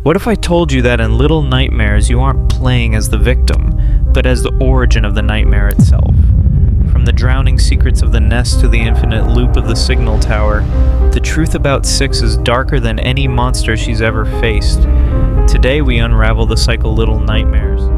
What if I told you that in Little Nightmares you aren't playing as the victim, but as the origin of the nightmare itself? From the drowning secrets of the nest to the infinite loop of the signal tower, the truth about Six is darker than any monster she's ever faced. Today we unravel the cycle Little Nightmares.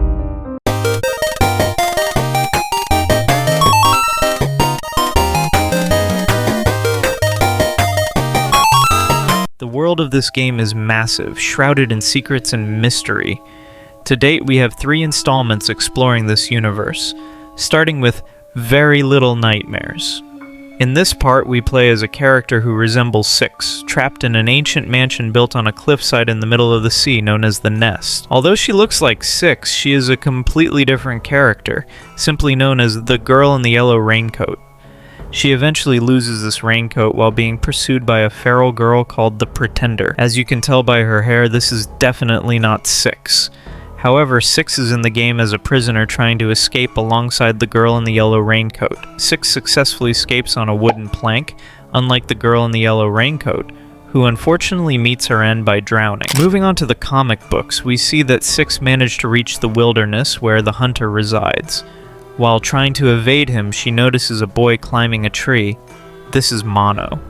The world of this game is massive, shrouded in secrets and mystery. To date, we have 3 installments exploring this universe, starting with Very Little Nightmares. In this part, we play as a character who resembles Six, trapped in an ancient mansion built on a cliffside in the middle of the sea known as the Nest. Although she looks like Six, she is a completely different character, simply known as the girl in the yellow raincoat. She eventually loses this raincoat while being pursued by a feral girl called the Pretender. As you can tell by her hair, this is definitely not Six. However, Six is in the game as a prisoner trying to escape alongside the girl in the yellow raincoat. Six successfully escapes on a wooden plank, unlike the girl in the yellow raincoat, who unfortunately meets her end by drowning. Moving on to the comic books, we see that Six managed to reach the wilderness where the hunter resides. While trying to evade him, she notices a boy climbing a tree. This is Mono.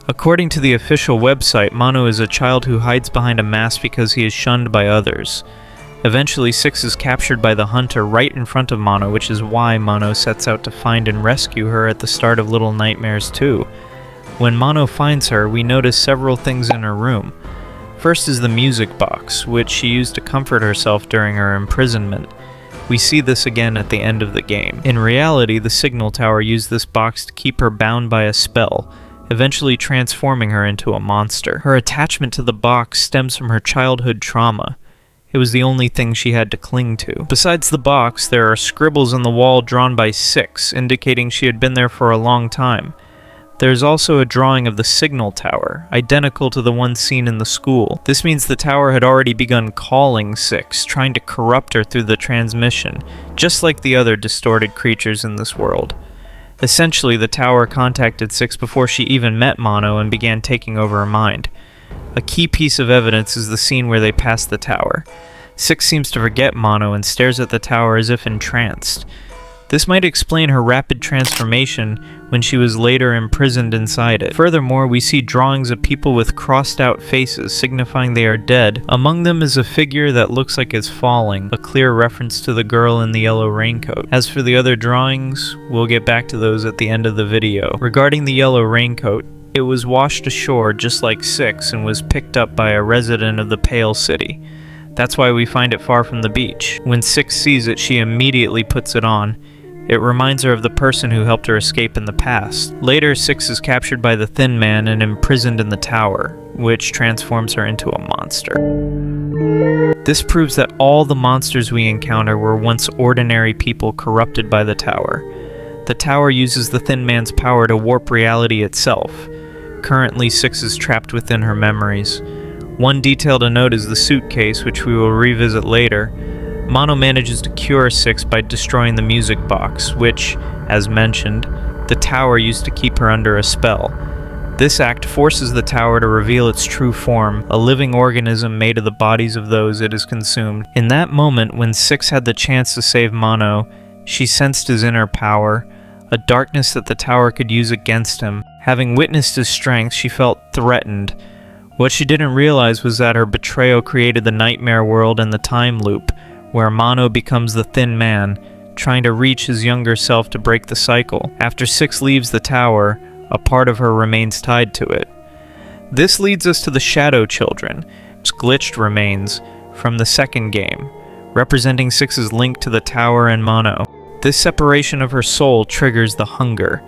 According to the official website, Mono is a child who hides behind a mask because he is shunned by others. Eventually, Six is captured by the hunter right in front of Mono, which is why Mono sets out to find and rescue her at the start of Little Nightmares 2. When Mono finds her, we notice several things in her room. First is the music box, which she used to comfort herself during her imprisonment. We see this again at the end of the game. In reality, the signal tower used this box to keep her bound by a spell, eventually transforming her into a monster. Her attachment to the box stems from her childhood trauma. It was the only thing she had to cling to. Besides the box, there are scribbles on the wall drawn by Six, indicating she had been there for a long time. There's also a drawing of the signal tower, identical to the one seen in the school. This means the tower had already begun calling Six, trying to corrupt her through the transmission, just like the other distorted creatures in this world. Essentially, the tower contacted Six before she even met Mono and began taking over her mind. A key piece of evidence is the scene where they pass the tower. Six seems to forget Mono and stares at the tower as if entranced. This might explain her rapid transformation when she was later imprisoned inside it. Furthermore, we see drawings of people with crossed out faces, signifying they are dead. Among them is a figure that looks like it's falling, a clear reference to the girl in the yellow raincoat. As for the other drawings, we'll get back to those at the end of the video. Regarding the yellow raincoat, it was washed ashore just like Six and was picked up by a resident of the Pale City. That's why we find it far from the beach. When Six sees it, she immediately puts it on. It reminds her of the person who helped her escape in the past. Later, Six is captured by the Thin Man and imprisoned in the tower, which transforms her into a monster. This proves that all the monsters we encounter were once ordinary people corrupted by the tower. The tower uses the Thin Man's power to warp reality itself. Currently, Six is trapped within her memories. One detail to note is the suitcase, which we will revisit later. Mono manages to cure Six by destroying the music box, which, as mentioned, the tower used to keep her under a spell. This act forces the tower to reveal its true form, a living organism made of the bodies of those it has consumed. In that moment, when Six had the chance to save Mono, she sensed his inner power, a darkness that the tower could use against him. Having witnessed his strength, she felt threatened. What she didn't realize was that her betrayal created the nightmare world and the time loop, where Mono becomes the Thin Man, trying to reach his younger self to break the cycle. After Six leaves the tower, a part of her remains tied to it. This leads us to the Shadow Children, glitched remains, from the second game, representing Six's link to the tower and Mono. This separation of her soul triggers the hunger.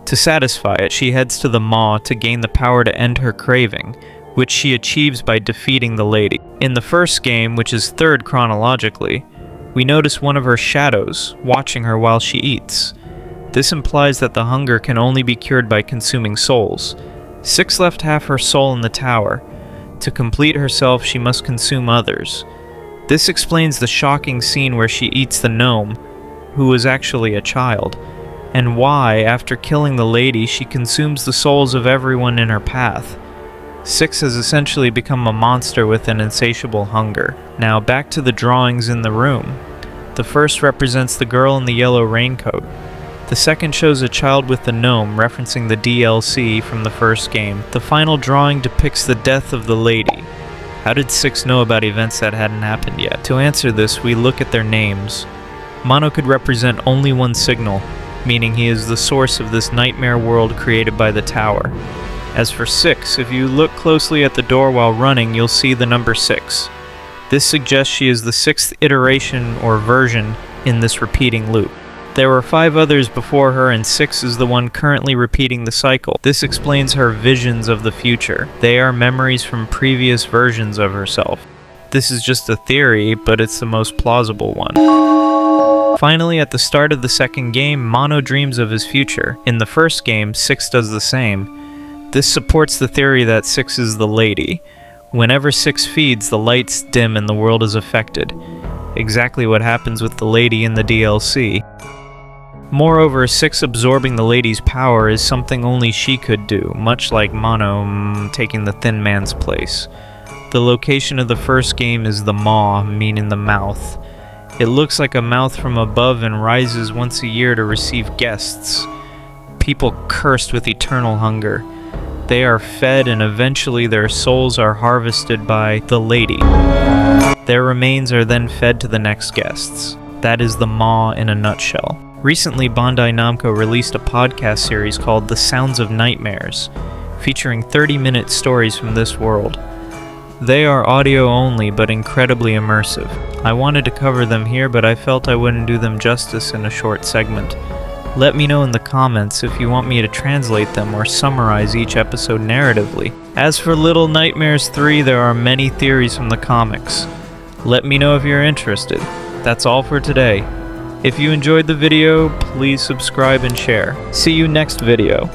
To satisfy it, she heads to the maw to gain the power to end her craving, which she achieves by defeating the lady. In the first game, which is third chronologically, we notice one of her shadows watching her while she eats. This implies that the hunger can only be cured by consuming souls. Six left half her soul in the tower. To complete herself, she must consume others. This explains the shocking scene where she eats the gnome, who was actually a child, and why, after killing the lady, she consumes the souls of everyone in her path. 6 has essentially become a monster with an insatiable hunger. Now back to the drawings in the room. The first represents the girl in the yellow raincoat. The second shows a child with the gnome, referencing the DLC from the first game. The final drawing depicts the death of the lady. How did 6 know about events that hadn't happened yet? To answer this, we look at their names. Mono could represent only one signal, meaning he is the source of this nightmare world created by the tower. As for 6, if you look closely at the door while running, you'll see the number 6. This suggests she is the 6th iteration or version in this repeating loop. There were 5 others before her, and 6 is the one currently repeating the cycle. This explains her visions of the future. They are memories from previous versions of herself. This is just a theory, but it's the most plausible one. Finally, at the start of the second game, Mono dreams of his future. In the first game, 6 does the same. This supports the theory that 6 is the lady. Whenever 6 feeds, the lights dim and the world is affected. Exactly what happens with the lady in the DLC. Moreover, 6 absorbing the lady's power is something only she could do, much like Mono taking the Thin Man's place. The location of the first game is the maw, meaning the mouth. It looks like a mouth from above and rises once a year to receive guests. People cursed with eternal hunger. They are fed and eventually their souls are harvested by the lady. Their remains are then fed to the next guests. That is the maw in a nutshell. Recently, Bandai Namco released a podcast series called The Sounds of Nightmares, featuring 30-minute stories from this world. They are audio only, but incredibly immersive. I wanted to cover them here, but I felt I wouldn't do them justice in a short segment. Let me know in the comments if you want me to translate them or summarize each episode narratively. As for Little Nightmares 3, there are many theories from the comics. Let me know if you're interested. That's all for today. If you enjoyed the video, please subscribe and share. See you next video.